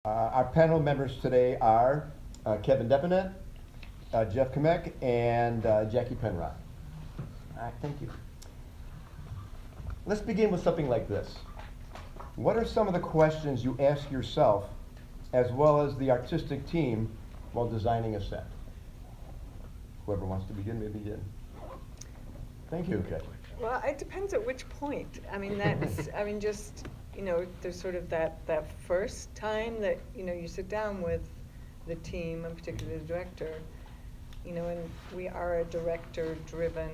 Our panel members today are Kevin Depinet, Jeff Kmiec, and Jackie Penrod. All right, thank you. Let's begin with something like this. What are some of the questions you ask yourself as well as the artistic team while designing a set? Whoever wants to begin may begin. Thank you, Jackie. Well, it depends at which point. I mean, that's, I mean, just, there's sort of that first time that, you sit down with the team, and particularly the director, and we are a director-driven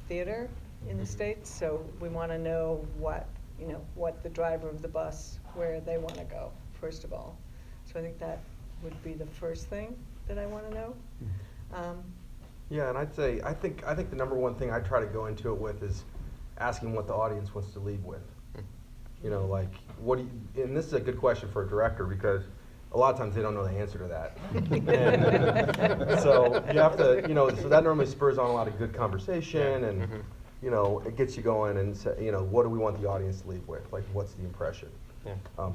theater in the States, so we want to know what the driver of the bus, where they want to go, first of all. So I think that would be the first thing that I want to know. Yeah, and I'd say, I think the number one thing I try to go into it with is asking what the audience wants to leave with. Like, what do you, and this is a good question for a director because a lot of times they don't know the answer to that. And so you have to, so that normally spurs on a lot of good conversation and, it gets you going and, what do we want the audience to leave with? Like, what's the impression? Yeah.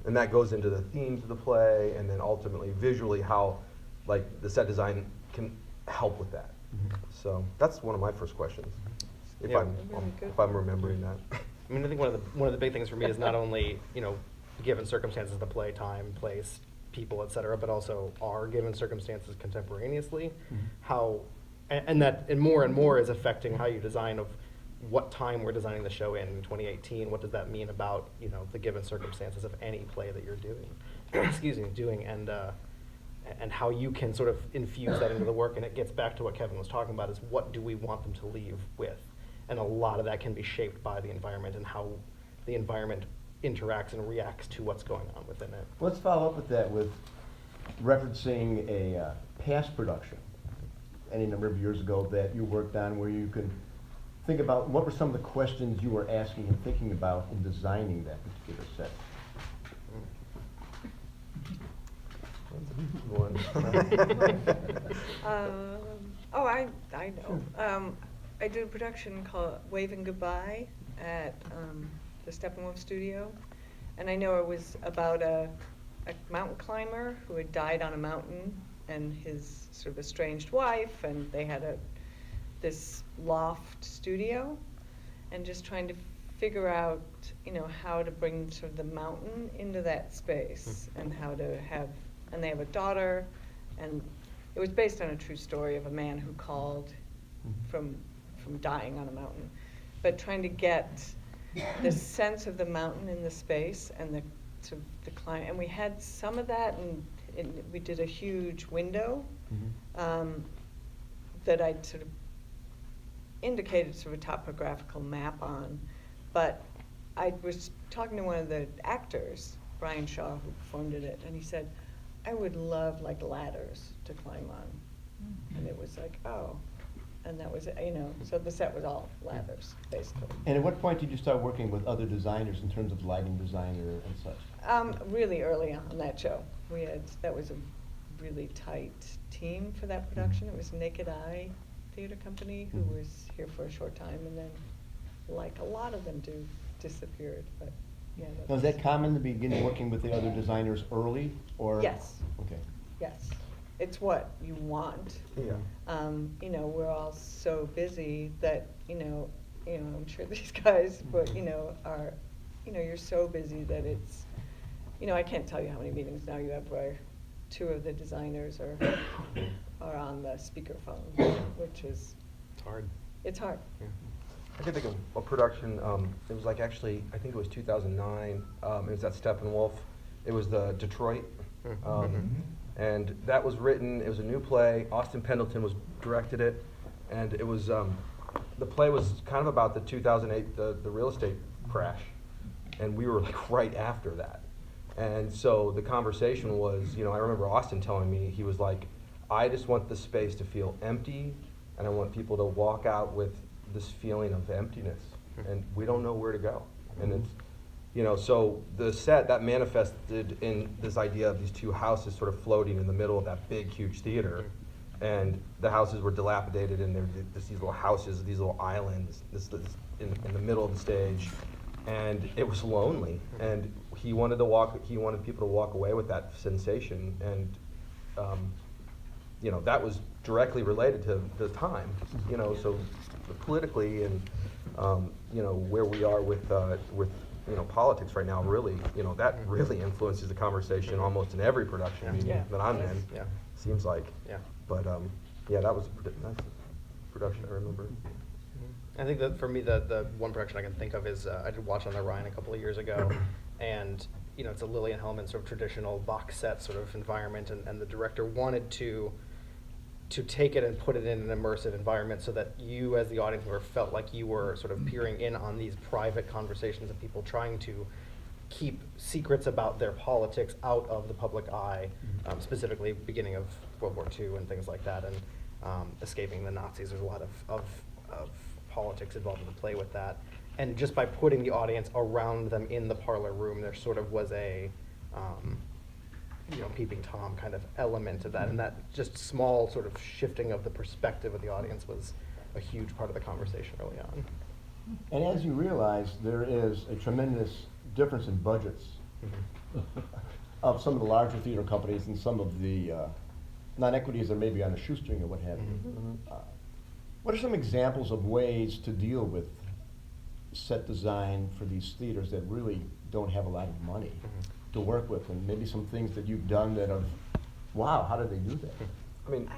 And that goes into the themes of the play and then ultimately visually how, like, the set design can help with that. So that's one of my first questions, if I'm remembering that. I mean, I think one of the big things for me is not only, given circumstances, the play, time, place, people, et cetera, but also our given circumstances contemporaneously, how, and more is affecting how you design of what time we're designing the show in 2018. What does that mean about, the given circumstances of any play that you're doing, and how you can sort of infuse that into the work. And it gets back to what Kevin was talking about, is what do we want them to leave with? And a lot of that can be shaped by the environment and how the environment interacts and reacts to what's going on within it. Let's follow up with that with referencing a past production, any number of years ago that you worked on, where you could think about what were some of the questions you were asking and thinking about in designing that particular set. I know. I did a production called Waving Goodbye at the Steppenwolf Studio, and I know it was about a mountain climber who had died on a mountain, and his sort of estranged wife, and they had this loft studio, and just trying to figure out, how to bring sort of the mountain into that space, and how to have, and they have a daughter, and it was based on a true story of a man who called from dying on a mountain, but trying to get the sense of the mountain in the space and the sort of the climb. And we had some of that, and we did a huge window that I'd sort of indicated sort of a topographical map on, but I was talking to one of the actors, Brian Shaw, who performed in it, and he said, I would love like ladders to climb on. And it was like, oh. And that was, so the set was all ladders, basically. And at what point did you start working with other designers in terms of lighting designer and such? Really early on that show. That was a really tight team for that production. It was Naked Eye Theater Company, who was here for a short time, and then, like a lot of them do, disappeared, but yeah. Now, is that common to begin working with the other designers early, or? Yes. Okay. Yes. It's what you want. Yeah. We're all so busy that, I'm sure these guys, but, are, you're so busy that it's, I can't tell you how many meetings now you have where two of the designers are on the speakerphone, which is. It's hard. It's hard. Yeah. I can think of a production, it was like actually, I think it was 2009, it was at Steppenwolf. It was the Detroit. And that was written, it was a new play, Austin Pendleton directed it, and it was, the play was kind of about the 2008, the real estate crash, and we were like right after that. And so the conversation was, I remember Austin telling me, he was like, I just want the space to feel empty, and I want people to walk out with this feeling of emptiness, and we don't know where to go. And it's, so the set, that manifested in this idea of these two houses sort of floating in the middle of that big, huge theater. And the houses were dilapidated, and there were these little houses, these little islands, this in the middle of the stage. and it was lonely, and he wanted people to walk away with that sensation, and you know, that was directly related to the time, you know, so politically and you know, where we are with you know, politics right now, really, you know, that really influences the conversation almost in every production meeting Yeah. that I'm in. Yeah. Seems like. Yeah. But yeah, that's a production I remember. I think that for me, the one production I can think of is I did Watch on Orion a couple of years ago, and you know, it's a Lillian Hellman sort of traditional box set sort of environment, and the director wanted to take it and put it in an immersive environment so that you as the audience member felt like you were sort of peering in on these private conversations of people trying to keep secrets about their politics out of the public eye, specifically beginning of World War II and things like that, and escaping the Nazis. There's a lot of politics involved in the play with that. And just by putting the audience around them in the parlor room, there sort of was a you know, peeping Tom kind of element to that, and that just small sort of shifting of the perspective of the audience was a huge part of the conversation early on. And as you realize, there is a tremendous difference in budgets of some of the larger theater companies and some of the non-equities that may be on a shoestring or what have you. What are some examples of ways to deal with set design for these theaters that really don't have a lot of money to work with, and maybe some things that you've done that have, wow, how did they do that? I mean,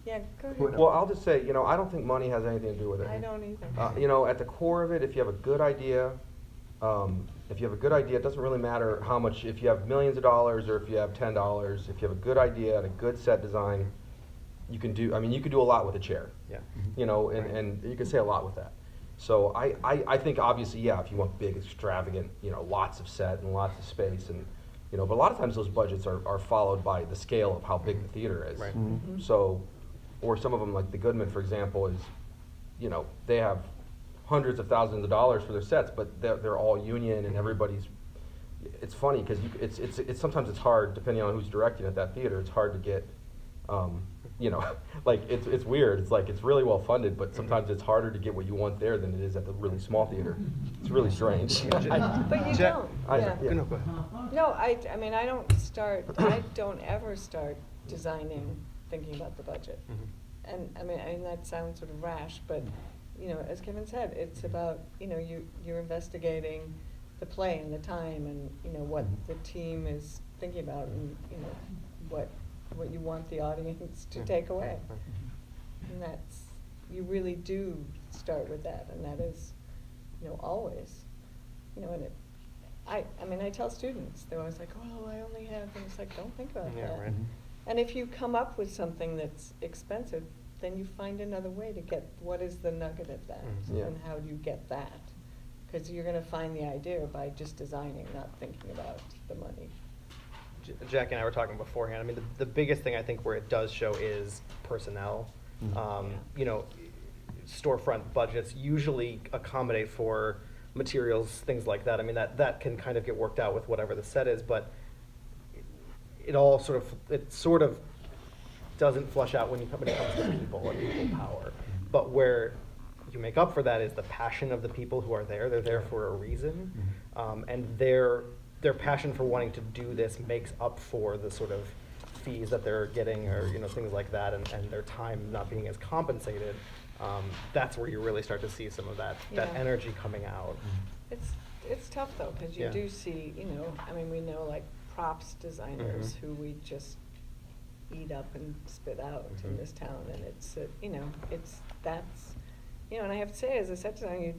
Yeah, go ahead. well, I'll just say, you know, I don't think money has anything to do with it. I don't either. You know, at the core of it, if you have a good idea, it doesn't really matter how much, if you have millions of dollars or if you have $10, if you have a good idea and a good set design, you can do, I mean, you could do a lot with a chair. Yeah. You know, and you can say a lot with that. So I think obviously, yeah, if you want big, extravagant, you know, lots of set and lots of space, and, you know, but a lot of times those budgets are followed by the scale of how big the theater is. Right. So, or some of them, like the Goodman, for example, is, you know, they have hundreds of thousands of dollars for their sets, but they're all union and everybody's. It's funny because it's sometimes it's hard, depending on who's directing at that theater. It's hard to get, you know, like it's weird. It's like it's really well funded, but sometimes it's harder to get what you want there than it is at the really small theater. It's really strange. But you don't. Yeah. No, go ahead. No, I mean, I don't ever start designing thinking about the budget. And I mean that sounds sort of rash, but you know, as Kevin said, it's about, you know, you're investigating the play and the time and, you know, what the team is thinking about and, you know, what you want the audience to take away. And that's, you really do start with that, and that is, you know, always, you know, and I mean, I tell students, they're always like, oh, I only have, and it's like, don't think about Yeah, that. right. And if you come up with something that's expensive, then you find another way to get, what is the nugget of that? Yeah. And how do you get that? Because you're gonna find the idea by just designing, not thinking about the money. Jackie and I were talking beforehand. I mean, the biggest thing I think where it does show is personnel. You know, storefront budgets usually accommodate for materials, things like that. I mean, that can kind of get worked out with whatever the set is, but it sort of doesn't flush out when it comes to people and people power. But where you make up for that is the passion of the people who are there. They're there for a reason, and their passion for wanting to do this makes up for the sort of fees that they're getting, or you know, things like that, and their time not being as compensated. That's where you really start to see some of that Yeah. energy coming out. It's tough though, because you Yeah. do see, you know, I mean, we know like props designers who we just eat up and spit out in this town, and it's, you know, that's, you know, and I have to say, as a set designer,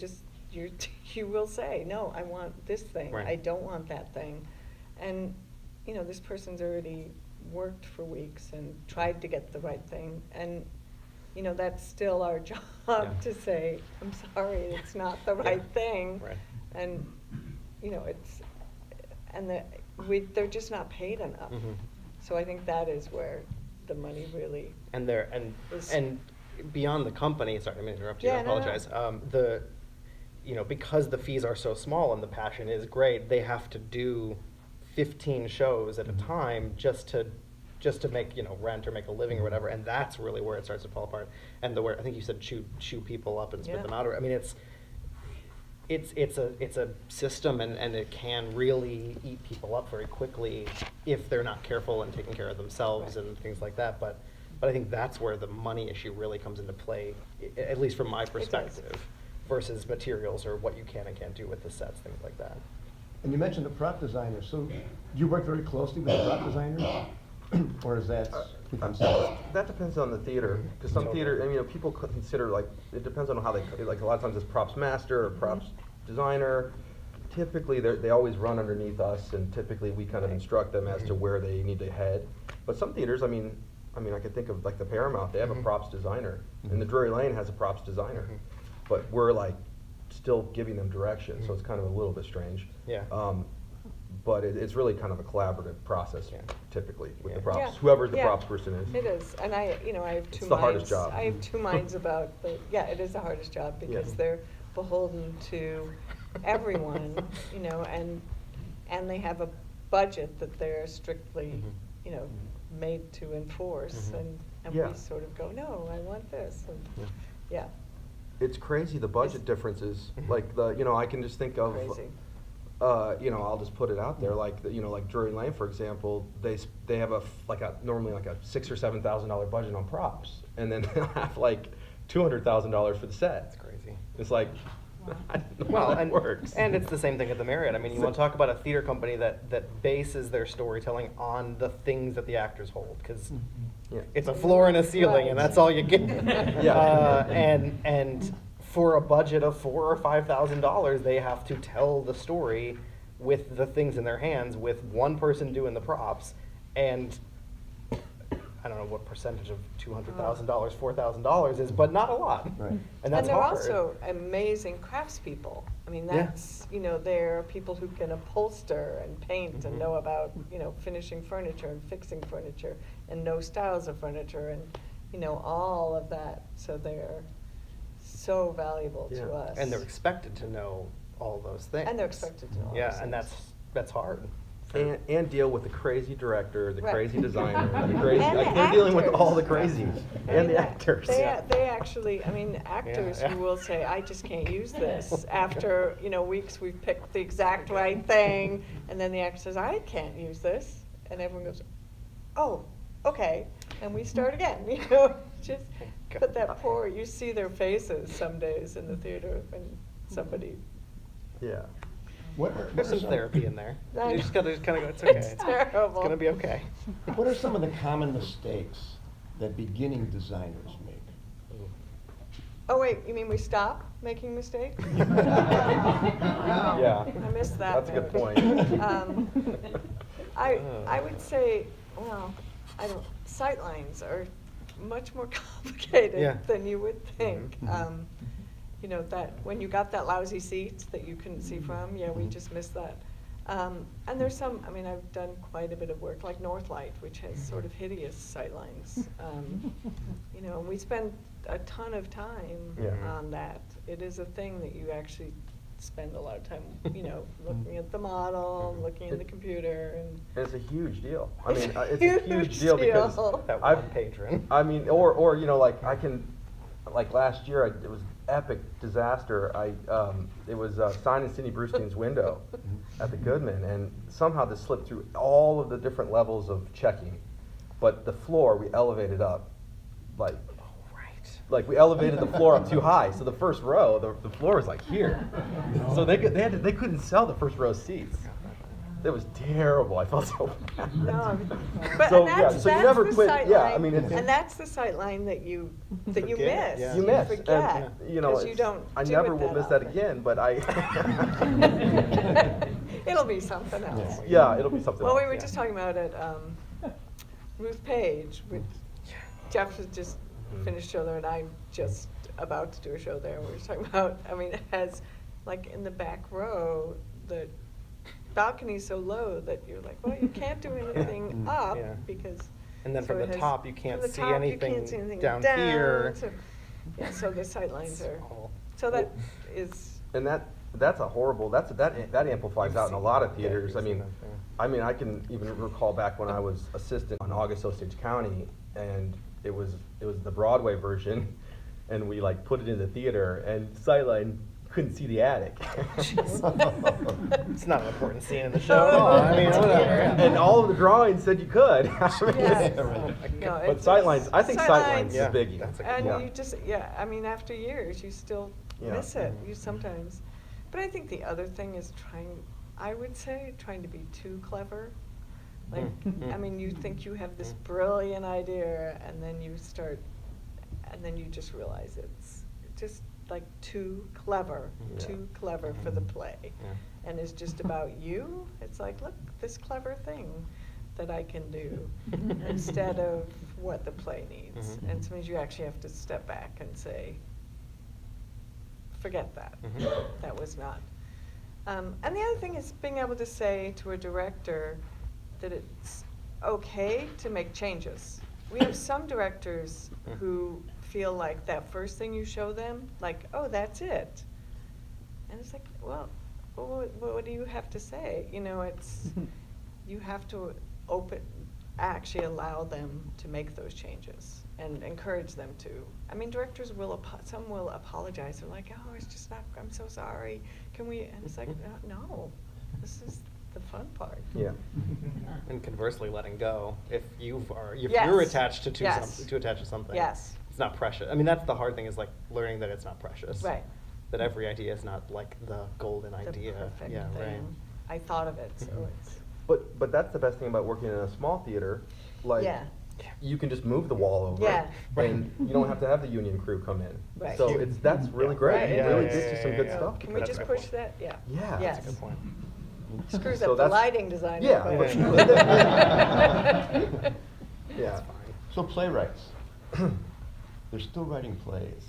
you will say, no, I want this thing, Right. I don't want that thing. And, you know, this person's already worked for weeks and tried to get the right thing, and, you know, that's still our job Yeah. to say, I'm sorry, it's not the right thing. Right. And, you know, they're just not paid enough. So I think that is where the money really, And is- and beyond the company, sorry, I mean to interrupt you, I Yeah, no, no. apologize. You know, because the fees are so small and the passion is great, they have to do 15 shows at a time just to make, you know, rent or make a living or whatever, and that's really where it starts to fall apart. And where I think you said chew people up and spit Yeah. them out. I mean, it's a system, and it can really eat people up very quickly if they're not careful and taking care of themselves and things like that. But I think that's where the money issue really comes into play, at least from my perspective, versus materials or what you can and can't do with the sets, things like that. And you mentioned the prop designer, so you work very closely with the prop designers? Or is that become separate? That depends on the theater, because some theater, and people consider, like, it depends on how they, like, a lot of times it's props master or props designer. Typically, they always run underneath us, and typically we kind of instruct them as to where they need to head. But some theaters, I mean, I could think of like the Paramount, they have a props designer, and the Drury Lane has a props designer. But we're like still giving them direction, so it's kind of a little bit strange. Yeah. But it's really kind of a collaborative process, typically, with the props, Yeah. whoever the Yeah. props person is. It is, and I have two minds. It's the hardest job. I have two minds about it is the hardest job because they're beholden to everyone, and they have a budget that they're strictly, made to enforce, and Yeah. we sort of go, no, I want this, and, yeah, It's crazy, the budget differences, like I can just think of, crazy. I'll just put it out there, like, like Drury Lane, for example, they have normally like a $6,000 or $7,000 budget on props, and then they'll have like $200,000 for the set. That's crazy. It's like, I don't know Well, how that and, works. and it's the same thing at the Marriott. I mean, you want to talk about a theater company that bases their storytelling on the things that the actors hold, because Yeah. it's a floor and a ceiling, and that's all you get. Yeah. And for a budget of $4,000 or $5,000, they have to tell the story with the things in their hands, with one person doing the props, and I don't know what percentage of $200,000, $4,000 is, but not a lot. Right. And that's they're hard. also amazing craftspeople. I mean, that's, they're people who can upholster and paint and know about, finishing furniture and fixing furniture and know styles of furniture and, all of that. So they're so valuable to us. And they're expected to know all those things. And they're expected to know all Yeah, those and things. that's hard. And deal with the crazy director, the Right. crazy designer, the crazy, And the like, they're dealing with actors. all the crazies, and the actors. They actually, actors Yeah. who will say, I just can't use this. After, weeks we've picked the exact right thing, and then the actor says, I can't use this. And everyone goes, oh, okay. And we start again, just, but that poor, you see their faces some days in the theater when somebody. Yeah. There's some therapy in there. I You know. just gotta kind of go, it's okay. It's terrible. It's gonna be okay. What are some of the common mistakes that beginning designers make? Oh, wait, you mean we stop making mistakes? Yeah. I missed that. That's a good Mary. point. I would say, sightlines are much more complicated Yeah. than you would think. That when you got that lousy seat that you couldn't see from, we just missed that. And there's some, I've done quite a bit of work, like Northlight, which has sort of hideous sightlines. And we spend a ton of time Yeah. on that. It is a thing that you actually spend a lot of time, looking at the model, looking at the computer, and It's a huge deal. It's a Huge huge deal because deal. That I've- one patron. like I can, like last year, it was epic disaster. It was signed in Cindy Brewstein's window at the Goodman, and somehow this slipped through all of the different levels of checking. But the floor, we elevated up, like we elevated the floor up too high. So the first row, the floor was like here. So they couldn't sell the first row seats. It was terrible. I felt so bad. no, but So, and yeah, that's, so you that's never the quit- sight yeah, line, it's- and that's the sight line that you Forget, miss. yeah. You miss, forget, and because you don't. I do never it will that miss that often. again. But I, It'll be something else. yeah, it'll be something Well, else. we were just talking about it. Ruth Page, which Jeff has just finished a show there, and I'm just about to do a show there. We were talking about. It has, like, in the back row, the balcony's so low that you're like, well, you can't do anything up Yeah. because. And then so from it the has- top, you can't from the see top, anything you can't see anything down here. So, so the sight lines are. all- So that is. And that's a horrible. That amplifies out in a lot of theaters. Yeah, you've seen that, I can even recall back when I was assistant on August Osage County, and it was the Broadway version, and we like put it in the theater, and sightline couldn't see the attic. It's not an important scene in the show at all. I mean, whatever. And all of the drawings said you could. Yes. No, But it's- sightlines, I think sightlines is Yeah, a biggie. that's a good And Yeah. you just, yeah, I mean, after years, you still Yeah. miss it, you sometimes. But I think the other thing is I would say, trying to be too clever. Like, I mean, you think you have this brilliant idea, and then you just realize it's just like too clever for the play. Yeah. And it's just about you. It's like, look, this clever thing that I can do instead of what the play needs. Mhm. And sometimes you actually have to step back and say, forget that. Mhm. That was not. And the other thing is being able to say to a director that it's okay to make changes. We have some directors who feel like that first thing you show them, like, oh, that's it. And it's like, well, what do you have to say? You know, it's, you have to actually allow them to make those changes and encourage them to. I mean, directors some will apologize. They're like, oh, it's just not, I'm so sorry. Can we, and it's like, no, this is the fun part. Yeah. And conversely, letting go. If Yes. you're attached to Yes. something, Yes. it's not precious. I mean, that's the hard thing, is like learning that it's not precious. Right. That every idea is not like the golden The idea. perfect Yeah, right. thing. I thought of it, so Mhm. it's, But that's the best thing about working in a small theater. Like, yeah. you can just move the wall over, Yeah. and you don't have to have the union crew come in. Right. So that's really great. Right, It it really is. gets you some good Yeah. stuff. Can we That's just a good push point. that? Yeah. Yeah. Yes. That's a good point. Screws So up the that's- lighting designer. Yeah, but- for sure. Yeah. That's fine. So playwrights, they're still writing plays.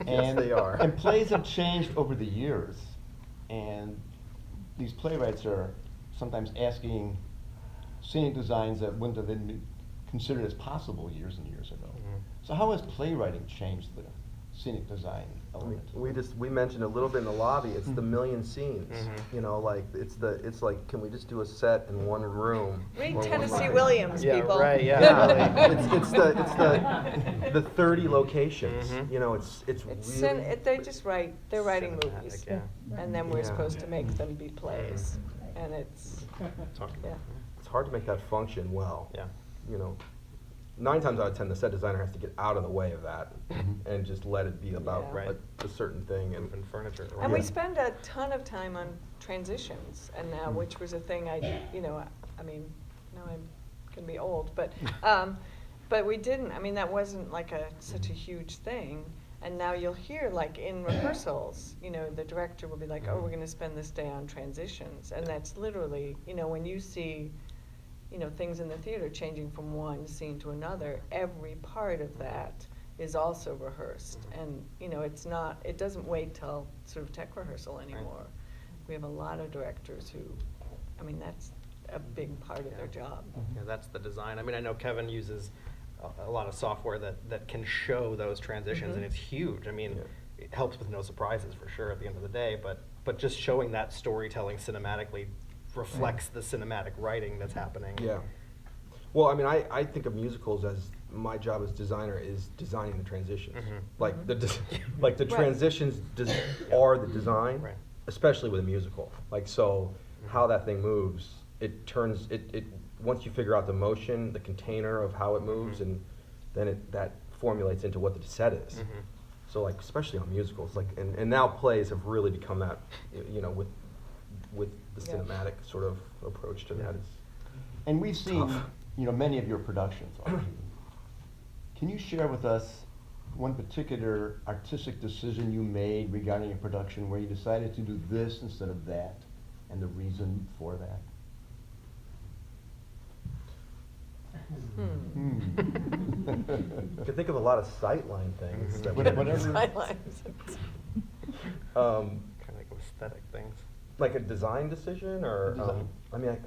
Yes, they are. And plays have changed over the years. And these playwrights are sometimes asking scenic designs that wouldn't have been considered as possible years and years ago. Mhm. So how has playwriting changed the scenic design element? We mentioned a little bit in the lobby. It's the million scenes. Mhm. You know, like it's like, can we just do a set in one room? Read or one Tennessee line? Williams, Yeah, people. right, yeah. Yeah, it's the 30 locations. Mhm. You know, it's really. They're writing Cinematic, movies. yeah. And then we're Yeah. supposed to make them be plays. And it's, Talk about yeah. it. It's hard to make that function well. Yeah. You know, 9 times out of 10, the set designer has to get out of the way of that and just let it be about Yeah. a certain thing. And Moving furniture. And we Yeah. spend a ton of time on transitions, and now, which was a thing I mean, now I'm gonna be old, but we didn't, I mean, that wasn't like such a huge thing. And now you'll hear, like, in rehearsals, you know, the director will be like, oh, we're gonna spend this day on transitions. And that's literally, you know, when you see, you know, things in the theater changing from one scene to another, every part of that is also rehearsed. And, you know, it doesn't wait till sort of tech rehearsal anymore. We have a lot of directors who, I mean, that's a big part of their job. Yeah, that's the design. I mean, I know Kevin uses a lot of software that can show those transitions, and Mhm. it's huge. I mean, Yeah. it helps with no surprises for sure at the end of the day, but just showing that storytelling cinematically reflects the cinematic writing that's happening. Yeah. Well, I mean, I think of musicals as my job as designer is designing the transitions. Mhm. Like the Right. transitions are the design, Right. especially with a musical. Like, so how that thing moves, it turns it once you figure out the motion, the container of how it moves, Mhm. and then that formulates into what the set is. Mhm. So, like, especially on musicals, like, and now plays have really become that, you know, with the Yeah. cinematic sort of approach to that. And we've seen, Tough. you know, many of your productions, Archie. Can you share with us one particular artistic decision you made regarding a production where you decided to do this instead of that, and the reason for that? Hmm. You can think of a lot of sightline things. Mhm. That Whatever. Sidelines. um, Kind of like aesthetic things. like a design decision, or Design. I mean,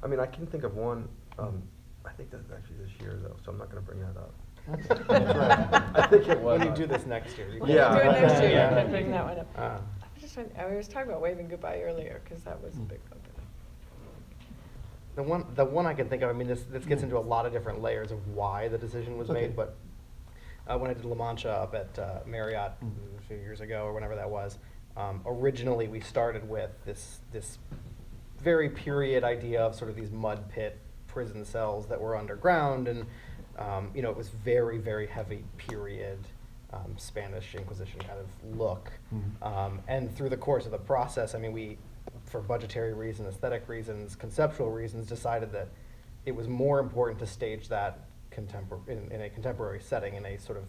I mean, I can think of one. I think that's actually this year, though, so I'm not going to bring that up. That's right. I think it was. When you do this next year. You When can- you Yeah. do it next year, Yeah. you can bring that one up. Ah. I was talking about Waving Goodbye earlier, because that was a big one. The one I can think of, I mean, this gets into a lot of different layers of why the decision was Okay. made, but when I did La Mancha up at Marriott a few years ago, or whenever that was, originally we started with this very period idea of sort of these mud pit prison cells that were underground, and it was very, very heavy period Spanish Inquisition kind of look. And through the course of the process, I mean, we, for budgetary reasons, aesthetic reasons, conceptual reasons, decided that it was more important to stage that in a contemporary setting, in a sort of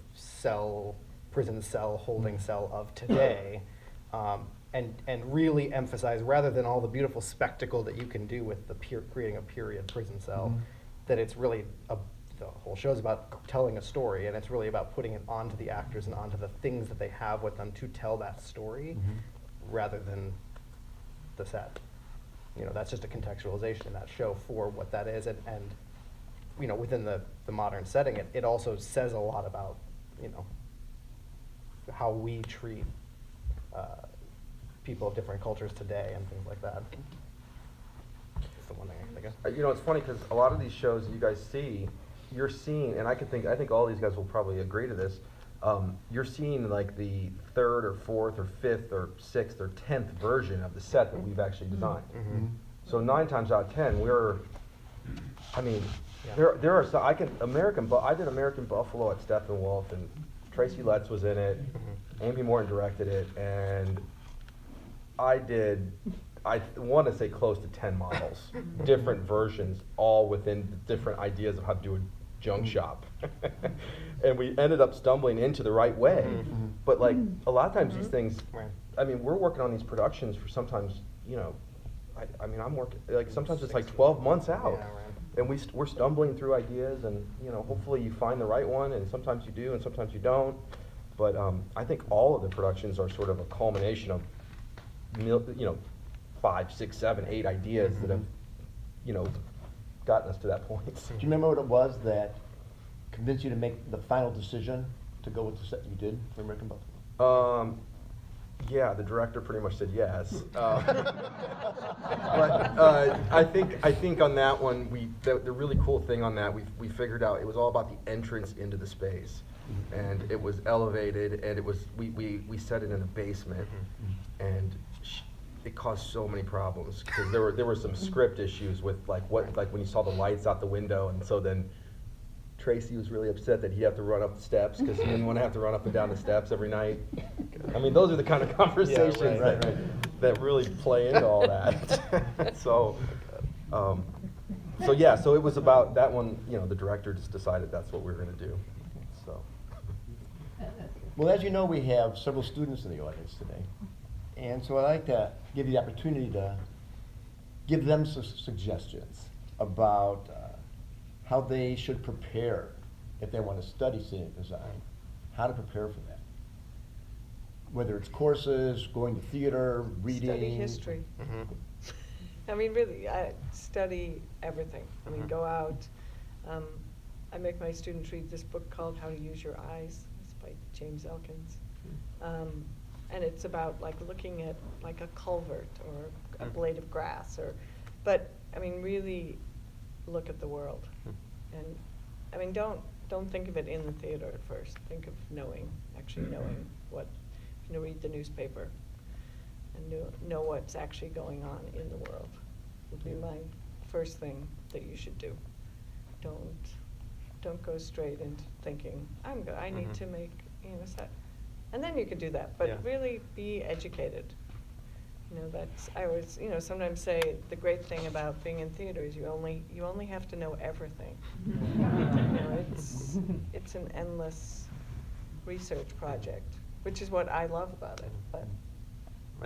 prison cell, holding cell of today, and really emphasize, rather than all the beautiful spectacle that you can do with creating a period prison cell, that it's really the whole show's about telling a story, and it's really about putting it onto the actors and onto the things that they have with them to tell that story, rather than the set. That's just a contextualization in that show for what that is, and within the modern setting, it also says a lot about, how we treat people of different cultures today and things like that. That's the one thing I can think of. It's funny because a lot of these shows that you guys see, you're seeing, and I think all these guys will probably agree to this, you're seeing like the third or fourth or fifth or sixth or 10th version of the set that we've actually designed. So 9 times out of 10, there are some, I did American Buffalo at Steppenwolf, and Tracy Letts was in it, Amy Morton directed it, and I want to say close to 10 models, different versions, all within different ideas of how to do a junk shop. And we ended up stumbling into the right way. But like a lot of times these things, I mean, we're working on these productions for sometimes, I'm working, like sometimes it's like 12 months out. Yeah, right. And we're stumbling through ideas, and hopefully you find the right one, and sometimes you do and sometimes you don't. But I think all of the productions are sort of a culmination of 5, 6, 7, 8 ideas that have, gotten us to that point. Do you remember what it was that convinced you to make the final decision to go with the set you did for American Buffalo? Yeah, the director pretty much said yes. But I think on that one, the really cool thing on that, we figured out it was all about the entrance into the space, and it was elevated, and it was we set it in a basement, and it caused so many problems because there were some script issues with like when you saw the lights out the window, and so then Tracy was really upset that he'd have to run up the steps because he didn't want to have to run up and down the steps every night. I mean, those are the kind of conversations that really play into all that. So it was about that one. The director just decided that's what we were going to do. So. Well, as you know, we have several students in the audience today. And so I'd like to give you the opportunity to give them some suggestions about how they should prepare if they want to study scenic design, how to prepare for that. Whether it's courses, going to theater, reading. Study history. I mean, really, study everything. I mean, go out. I make my students read this book called How to Use Your Eyes. It's by James Elkins. And it's about like looking at like a culvert or a blade of grass, but I mean, really look at the world. And I mean, don't think of it in the theater at first. Think of actually knowing what, read the newspaper and know what's actually going on in the world would be my first thing that you should do. Don't go straight into thinking, I need to make, a set. And then you could do that, but really be educated. I always, sometimes say the great thing about being in theater is you only have to know everything. It's an endless research project, which is what I love about it. But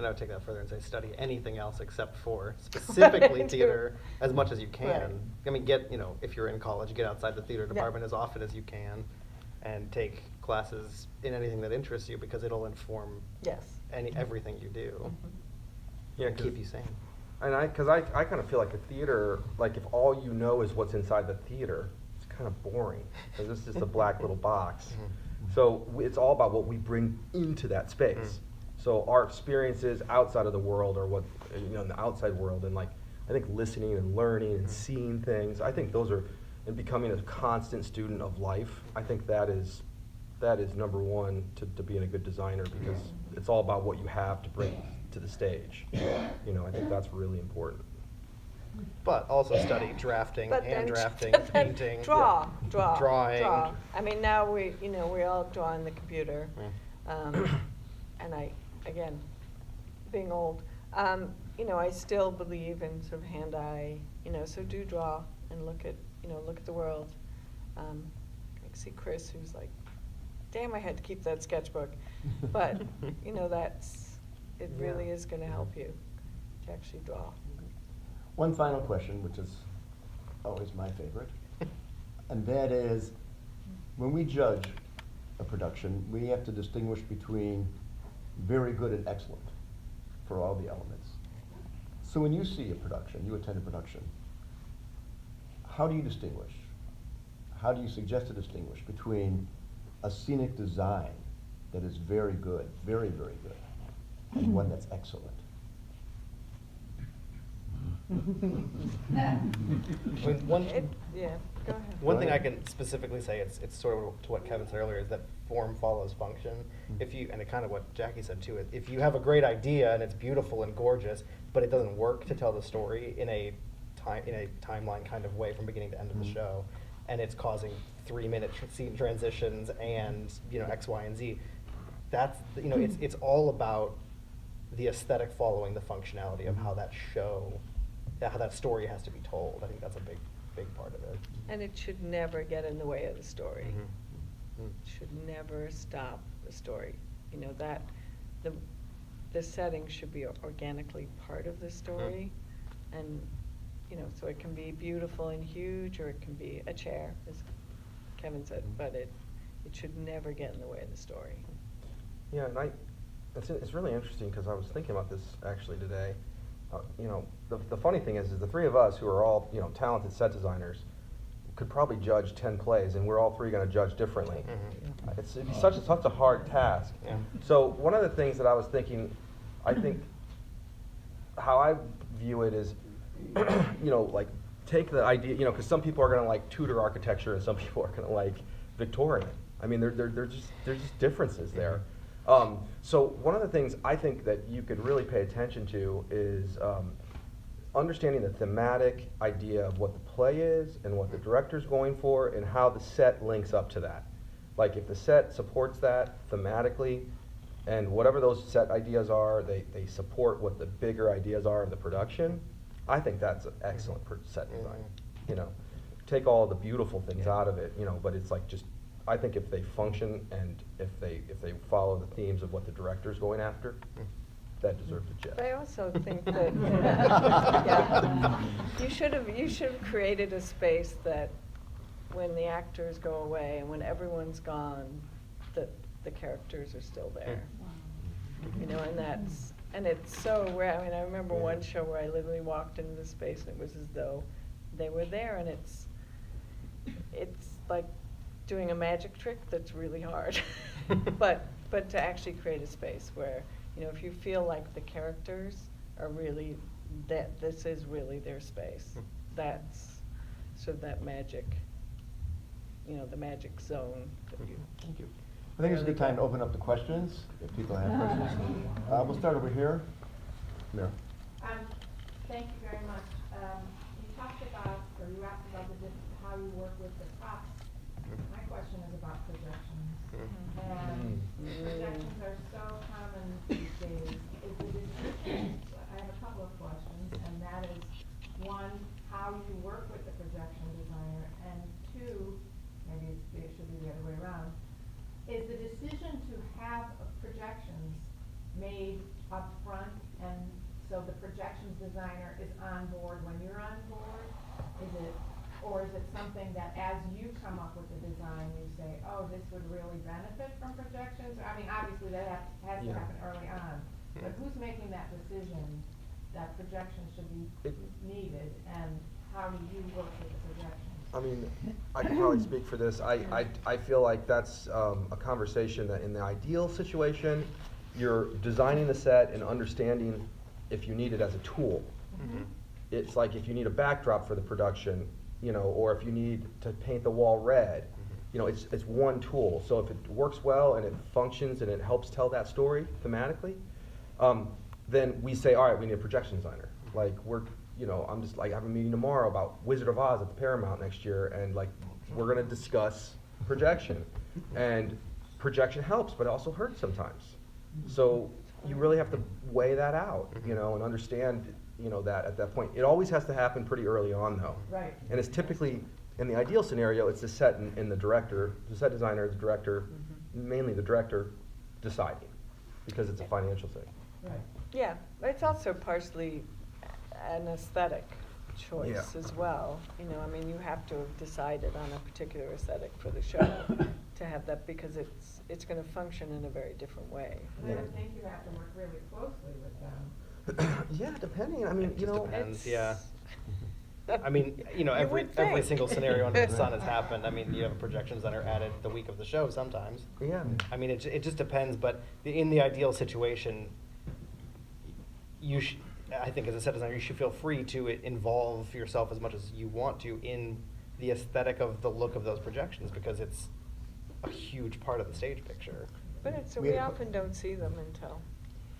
I would take that further and say study anything else except for specifically theater as much as you can. Right. I mean, if you're in college, get outside the theater department as often as you can, and take classes in anything that interests you, because it'll inform everything you do. And keep you sane. And because I kind of feel like a theater, like if all you know is what's inside the theater, it's kind of boring, because it's just a black little box. So it's all about what we bring into that space. So our experiences outside of the world, or what in the outside world, and like I think listening and learning and seeing things, I think those are, and becoming a constant student of life, I think that is number one to being a good designer, because it's all about what you have to bring to the stage. You know, I think that's really important. But also study drafting, But hand then- drafting, but then painting. Draw. Drawing. I mean, now we all draw on the computer. And again, being old, I still believe in sort of hand-eye, so do draw and look at the world. I see Chris, who's like, damn, I had to keep that sketchbook. But, it really is gonna help you to actually draw. One final question, which is always my favorite, and that is, when we judge a production, we have to distinguish between very good and excellent for all the elements. So when you see a production, you attend a production, how do you distinguish? How do you suggest to distinguish between a scenic design that is very good, very, very good, and one that's excellent? Yeah, go ahead. One thing I can specifically say, it's sort of to what Kevin said earlier, is that form follows function. If you, and it kind of what Jackie said too, if you have a great idea and it's beautiful and gorgeous, but it doesn't work to tell the story in a timeline kind of way from beginning to end of the show, and it's causing 3-minute scene transitions and X, Y, and Z, that's it's all about the aesthetic following the functionality of how that show, how that story has to be told. I think that's a big part of it. And it should never get in the way of the story. Mm-hmm. It should never stop the story. That the setting should be organically part of the story, and so it can be beautiful and huge, or it can be a chair, as Kevin said, but it should never get in the way of the story. Yeah, and it's really interesting, because I was thinking about this actually today. The funny thing is the three of us, who are all talented set designers, could probably judge 10 plays, and we're all three going to judge differently. It'd be such a hard task. Yeah. So one of the things that I was thinking, I think how I view it is, like take the idea, because some people are going to like Tudor architecture and some people are going to like Victorian. I mean, there's just differences there. So one of the things I think that you could really pay attention to is understanding the thematic idea of what the play is and what the director's going for, and how the set links up to that. Like if the set supports that thematically, and whatever those set ideas are, they support what the bigger ideas are of the production, I think that's an excellent set design. Take all the beautiful things out of it, but it's like just, I think if they function and if they follow the themes of what the director's going after, that deserves a check. But I also think that you should have created a space that when the actors go away and when everyone's gone, that the characters are still there. And it's so rare. I mean, I remember one show where I literally walked into the space and it was as though they were there, and it's like doing a magic trick that's really hard. but to actually create a space where, if you feel like the characters are really, that this is really their space, that's sort of that magic, the magic zone that you. Thank you. I think it's a good time to open up the questions, if people have questions. We'll start over here. Mira. Thank you very much. You talked about, or you asked about how you work with the props. My question is about projections. And projections are so common these days. I have a couple of questions, and that is, one, how you work with the projection designer, and two, maybe it should be the other way around, is the decision to have projections made up front, and so the projections designer is on board when you're on board? Or is it something that as you come up with the design, you say, oh, this would really benefit from projections? I mean, obviously that has to happen early on, but who's making that decision that projections should be needed, and how do you work with the projections? I mean, I can probably speak for this. I feel like that's a conversation that in the ideal situation, you're designing the set and understanding if you need it as a tool. it's like if you need a backdrop for the production, you know, or if you need to paint the wall red, you know, it's one tool. So if it works well and it functions and it helps tell that story thematically, then we say, all right, we need a projection designer. Like you know, I'm just like, I have a meeting tomorrow about Wizard of Oz at the Paramount next year, and like, we're gonna discuss projection. And projection helps, but it also hurts sometimes. So you really have to weigh that out, you know, and understand, you know, that at that point. It always has to happen pretty early on, though. Right. And it's typically, in the ideal scenario, it's the set and the director, the set designer, the director, mainly the director, deciding, because it's a financial thing. Right. Yeah, it's also partially an aesthetic choice Yeah. as well. You know, I mean, you have to have decided on a particular aesthetic for the show to have that, because it's going to function in a very different way. And I would think you have to work really closely with them. Yeah, depending. I mean, It you just know, depends, It's- yeah. I mean, you know, You every would think. single scenario under the sun has happened. I mean, you have projections that are added the week of the show sometimes. yeah. I mean, it just depends, but in the ideal situation, I think as a set designer, you should feel free to involve yourself as much as you want to in the aesthetic of the look of those projections, because it's a huge part of the stage picture. But We we had a- often don't see them until.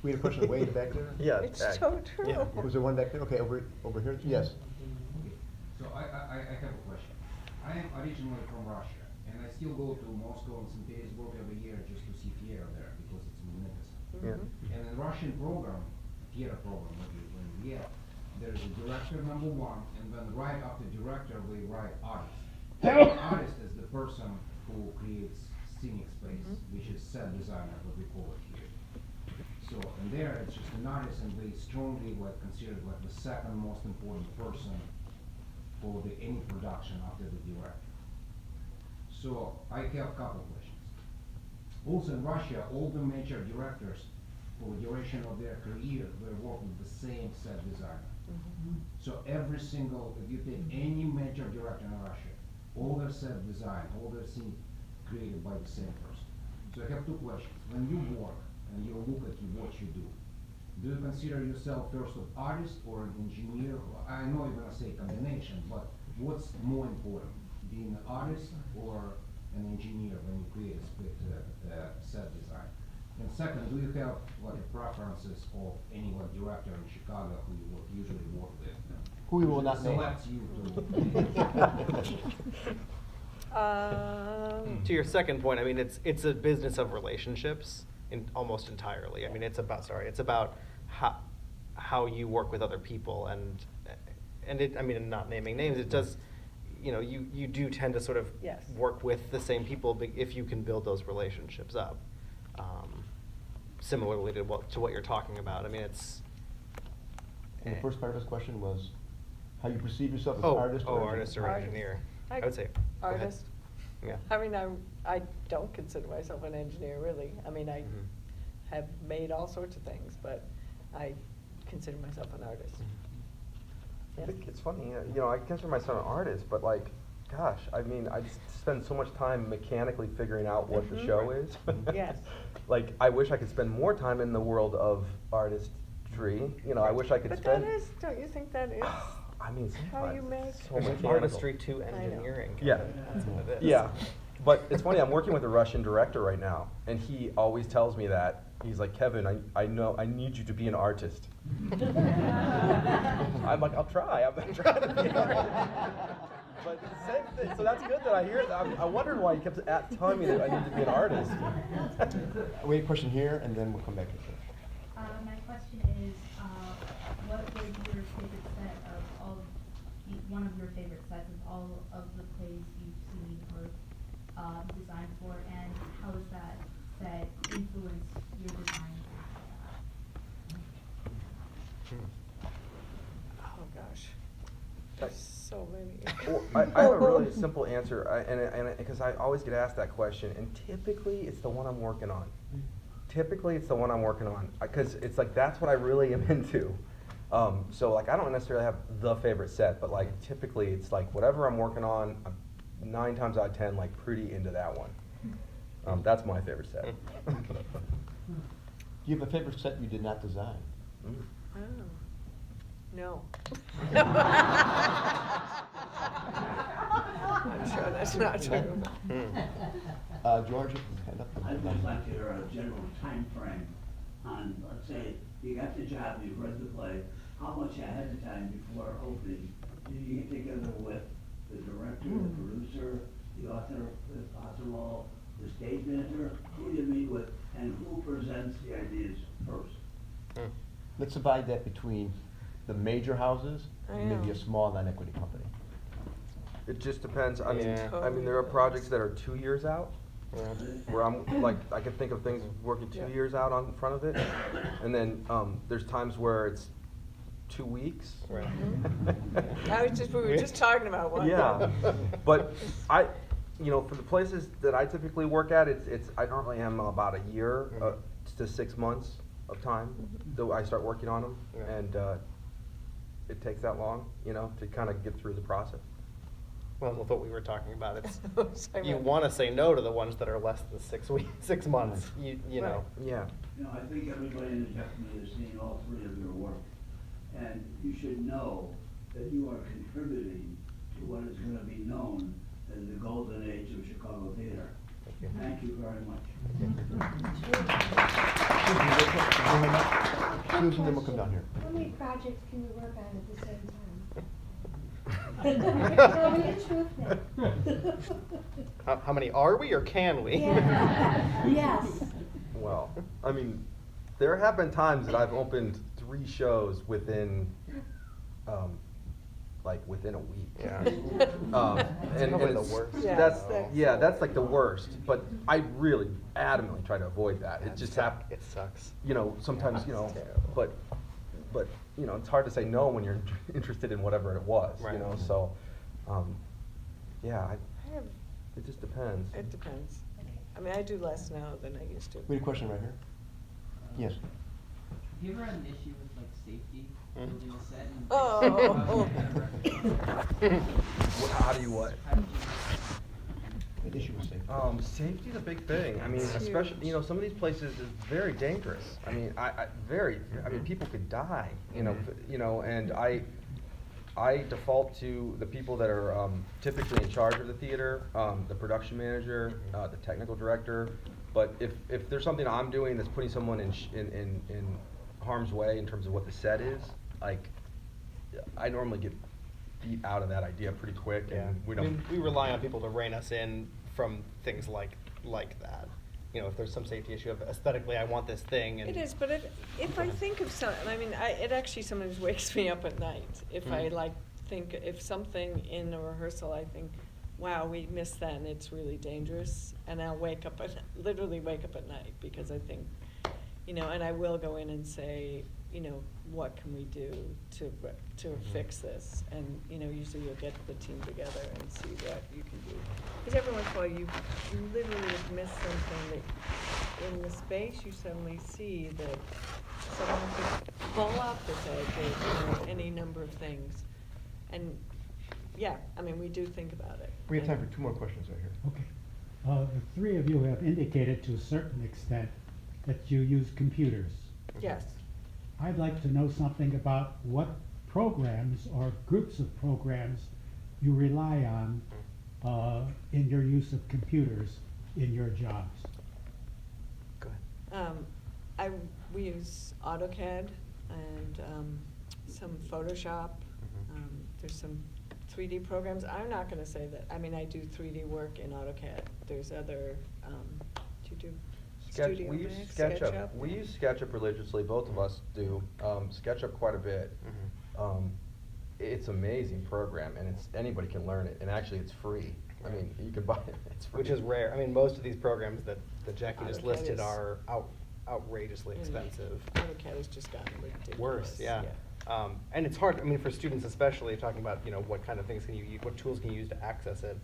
We had a question way back there? Yeah. It's that- so true. Yeah. Was there one back there? Okay, over here? Yes. Okay, so I have a question. I am originally from Russia, and I still go to Moscow and St. Petersburg every year just to see theater there because it's magnificent. Yeah. Mhm. And in Russian program, theater program, when we get, there's a director number one, and then right after director, we write artist. Artist is the person who creates scenic space, which is set designer, what we call it here. So, and there, it's just an artist, and they strongly considered like the second most important person for any production after the director. So, I have a couple questions. Also in Russia, all the major directors, for the duration of their career, were working with the same set designer. So every single, if you take any major director in Russia, all their set design, all their scene created by the same person. So I have two questions. When you work and you look at what you do you consider yourself first an artist or an engineer? I know you're gonna say combination, but what's more important, being an artist or an engineer when you create a set design? And second, do you have like preferences of any like director in Chicago who you would usually work with? Who we will not name. Selects you to. To your second point, I mean, it's a business of relationships almost entirely. I mean, it's about how you work with other people, and it, I mean, not naming names, it does, you know, you do tend to sort of Yes. work with the same people if you can build those relationships up. Similarly to what you're talking about. I mean, it's. And the first part of his question was how you perceive yourself as Oh, artist or artist or Artist. engineer. I would say. go ahead. Artist. Yeah. I mean, I don't consider myself an engineer, really. I mean, I Mhm. have made all sorts of things, but I consider myself an artist. I Yes. think it's funny, you know, I consider myself an artist, but like, gosh, I mean, I just spend so much time mechanically figuring out what the Mhm. show is. Yes. Like, I wish I could spend more time in the world of artistry, you know, I wish I could But spend. that is, don't you think that is? I mean, how you sometimes make- it's so There's mechanical. artistry to know. engineering. Yeah. Kevin. That's what it is. Yeah, but it's funny, I'm working with a Russian director right now, and he always tells me that. He's like, Kevin, I know, I need you to be an artist. I'm like, I'll try, I'm trying to be an artist. But same thing, so that's good that I hear that. I wondered why he kept telling me that I need to be an artist. We have a question here, and then we'll come back to this. My question is, what was your favorite set of one of your favorite sets of all of the plays you've seen or designed for, and how has that set influenced your design Oh, gosh. There's so many. Well, I have a really simple answer, and because I always get asked that question, and typically it's the one I'm working on. Typically it's the one I'm working on, because it's like that's what I really am into. So like I don't necessarily have the favorite set, but like typically it's like whatever I'm working on, I'm 9 times out of 10 like pretty into that one. That's my favorite set. Do you have a favorite set you did not design? Mm. Oh. No. I'm sure that's not true. George, hand up. I'd just like to hear a general time frame on, let's say, you got the job, you've read the play, how much ahead of time before opening do you get together with the director, the producer, the author, if possible, the stage manager? Who do you meet with, and who presents the ideas first? Let's divide that between the major houses and maybe know. a small non-equity company. It just depends. I mean, Yeah. there are projects that are 2 years out, Yeah. where I'm like, I can think of things working 2 Yeah. years out on in front of it, and then there's times where it's 2 weeks. Right. We were just talking about one. Yeah, but for the places that I typically work at, I normally am about a year to 6 months of time though I start working on them, Yeah. and it takes that long, to kind of get through the process. Well, with what we were talking about, it's, Sorry, you Mike. want to say no to the ones that are less than 6 weeks, 6 months, you know. Yeah. I think everybody in the Jacqueline has seen all three of your work, and you should know that you are contributing to what is gonna be known as the golden age of Chicago theater. Thank you very much. Susan, then we'll come down here. How many projects can you work on at the same time? Tell me the truth now. How many are we, or can we? Yeah. Yes. Well, there have been times that I've opened 3 shows within a week. Yeah. And probably the it's- worst. That's like the worst, but I really adamantly try to avoid that. It just happens. It sucks. Sometimes, It's terrible. but it's hard to say no when you're interested in whatever it was, Right. so, yeah, I have, it just depends. it depends. I do less now than I used to. We had a question right here. Yes. Have you ever had an issue with like safety building a set? And Oh. How do you what? How do you- The issue was safety. Safety's a big thing. It's Especially, huge. some of these places is very dangerous. People could die, and I default to the people that are typically in charge of the theater, the production manager, the technical director. But if there's something I'm doing that's putting someone in harm's way in terms of what the set is, I normally get beat out of that idea pretty quick, Yeah. and we don't. We rely on people to rein us in from things like that. If there's some safety issue of aesthetically, I want this thing, and. It is, but if I think of something, it actually sometimes wakes me up at night. If I think, if something in a rehearsal, I think, wow, we missed that and it's really dangerous. And I'll literally wake up at night because I think, and I will go in and say, what can we do to fix this? And, usually you'll get the team together and see what you can do. Because every once in a while you literally have missed something that in the space you suddenly see that someone could fall off this edge or any number of things. And yeah, we do think about it. We have time for 2 more questions right here. Okay. The 3 of you have indicated to a certain extent that you use computers. Yes. I'd like to know something about what programs or groups of programs you rely on in your use of computers in your jobs. Go ahead. We use AutoCAD and some Photoshop. There's some 3D programs. I'm not going to say that. I do 3D work in AutoCAD. There's other. Do you do? Studio We use Max, SketchUp. We use SketchUp religiously. Both of us do. SketchUp quite a bit. It's an amazing program, and anybody can learn it. And actually, it's free. You can buy it. It's free. Which is rare. Most of these programs that Jackie just AutoCAD listed is- are outrageously expensive. AutoCAD has just gotten ridiculous. Worse, yeah. And it's hard, for students especially, talking about, what kind of things can you use, what tools can you use to access it.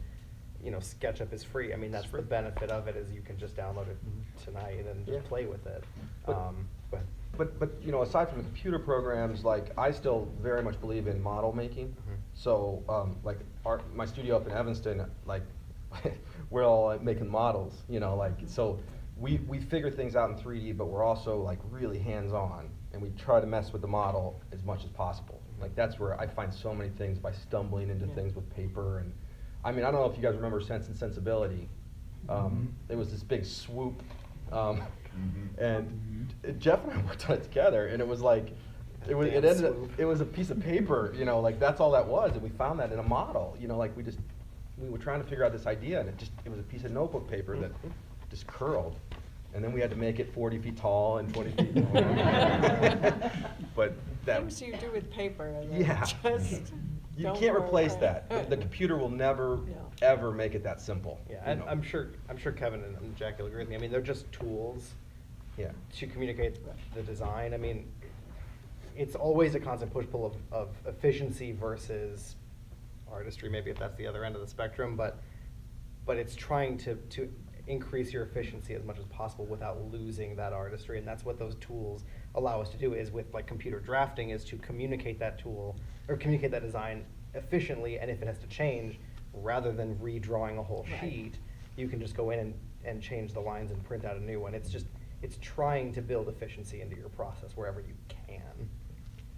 SketchUp is free. That's the benefit of it, is you can just download it tonight and just play with it. But- But aside from the computer programs, I still very much believe in model making. So my studio up in Evanston, we're all making models. So we figure things out in 3D, but we're also really hands-on, and we try to mess with the model as much as possible. Like, that's where I find so many things by stumbling into things with paper. And I mean, I don't know if you guys remember Sense and Sensibility. It was this big swoop. And Jeff and I worked on it together, and it was like, it was a piece of paper, you know, like that's all that was, and we found that in a model, you know, like we were trying to figure out this idea, and it was a piece of notebook paper that just curled, and then we had to make it 40 feet tall and 20 feet long. But that, Things you do with paper, and yeah, just you don't can't work replace out. that. The computer will never, ever make it that simple. Yeah, you and know. I'm sure Kevin and Jackie will agree with me. I mean, they're just tools Yeah. to communicate the design. I mean, it's always a constant push-pull of efficiency versus artistry, maybe if that's the other end of the spectrum, but it's trying to increase your efficiency as much as possible without losing that artistry, and that's what those tools allow us to do, is with like computer drafting, is to communicate that tool, or communicate that design efficiently, and if it has to change, rather than redrawing a whole sheet, you can just go in and change the lines and print out a new one. It's trying to build efficiency into your process wherever you can.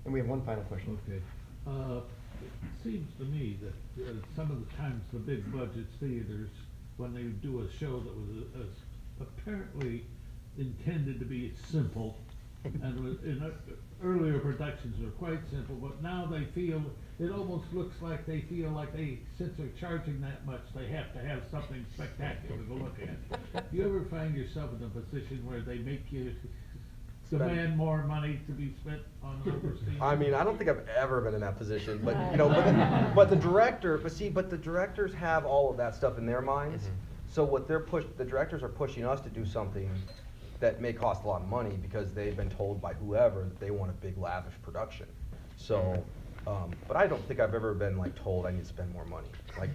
And we have one final question. Okay. It seems to me that some of the times the big budget theaters, when they do a show that was apparently intended to be simple, and in earlier productions were quite simple, but now they feel, it almost looks like they feel like since they're charging that much, they have to have something spectacular to look at. Do you ever find yourself in a position where they make you demand more money to be spent on overseas? I mean, I don't think I've ever been in that position, but you know, but the directors have all of that stuff in their minds. So what the directors are pushing us to do something that may cost a lot of money because they've been told by whoever that they want a big lavish production. So, but I don't think I've ever been like told I need to spend more money. Like,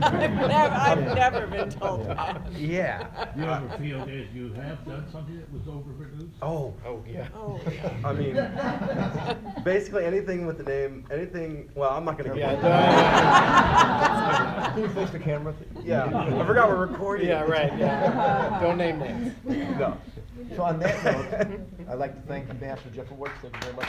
I've never been told that. yeah. Do you ever feel that you have done something that was overproduced? Oh yeah. Oh, yeah. I mean, basically anything with the name, well, I'm not gonna go. Can you face the camera? Yeah, I forgot we're recording. Yeah, right, yeah. Don't name names. No. So on that note, I'd like to thank you, Master Jeff, for work. Thank you very much.